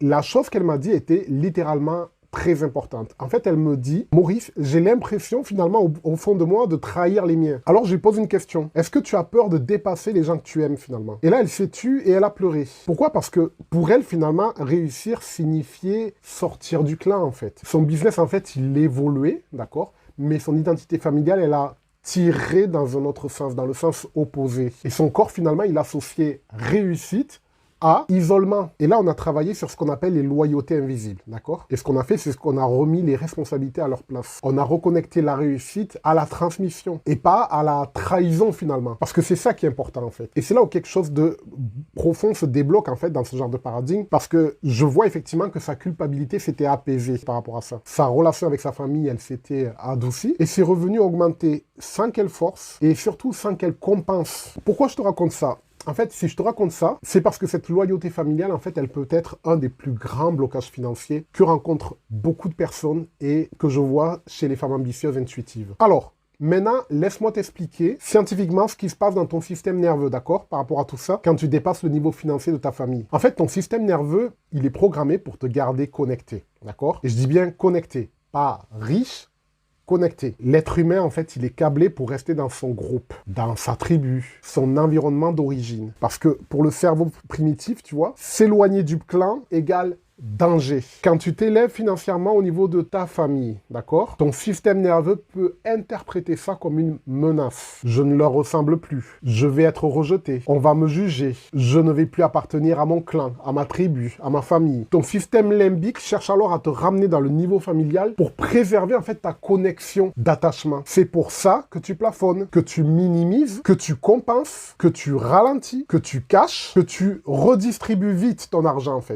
La chose qu'elle m'a dit était littéralement très importante. En fait, elle me dit, Maurice, j'ai l'impression finalement au fond de moi de trahir les miens. Alors je lui pose une question. Est-ce que tu as peur de dépasser les gens que tu aimes finalement? Et là, elle s'est tue et elle a pleuré. Pourquoi? Parce que pour elle, finalement, réussir signifiait sortir du clan en fait. Son business, en fait, il évoluait, d'accord? Mais son identité familiale, elle a tiré dans un autre sens, dans le sens opposé. Et son corps, finalement, il associait réussite à isolement. Et là, on a travaillé sur ce qu'on appelle les loyautés invisibles, d'accord? Et ce qu'on a fait, c'est ce qu'on a remis les responsabilités à leur place. On a reconnecté la réussite à la transmission et pas à la trahison finalement. Parce que c'est ça qui est important en fait. Et c'est là où quelque chose de profond se débloque en fait dans ce genre de paradigme parce que je vois effectivement que sa culpabilité s'était apaisée par rapport à ça. Sa relation avec sa famille, elle s'était adoucie et ses revenus augmentaient sans qu'elle force et surtout sans qu'elle compense. Pourquoi je te raconte ça? En fait, si je te raconte ça, c'est parce que cette loyauté familiale, en fait, elle peut être un des plus grands blocages financiers que rencontrent beaucoup de personnes et que je vois chez les femmes ambitieuses intuitives. Alors, maintenant, laisse-moi t'expliquer scientifiquement ce qui se passe dans ton système nerveux, d'accord? Par rapport à tout ça, quand tu dépasses le niveau financier de ta famille. En fait, ton système nerveux, il est programmé pour te garder connecté, d'accord? Et je dis bien connecté, pas riche, connecté. L'être humain, en fait, il est câblé pour rester dans son groupe, dans sa tribu, son environnement d'origine. Parce que pour le cerveau primitif, tu vois, s'éloigner du clan égale danger. Quand tu t'élèves financièrement au niveau de ta famille, d'accord? Ton système nerveux peut interpréter ça comme une menace. Je ne leur ressemble plus. Je vais être rejeté. On va me juger. Je ne vais plus appartenir à mon clan, à ma tribu, à ma famille. Ton système limbique cherche alors à te ramener dans le niveau familial pour préserver en fait ta connexion d'attachement. C'est pour ça que tu plafonnes, que tu minimises, que tu compenses, que tu ralentis, que tu caches, que tu redistribues vite ton argent en fait.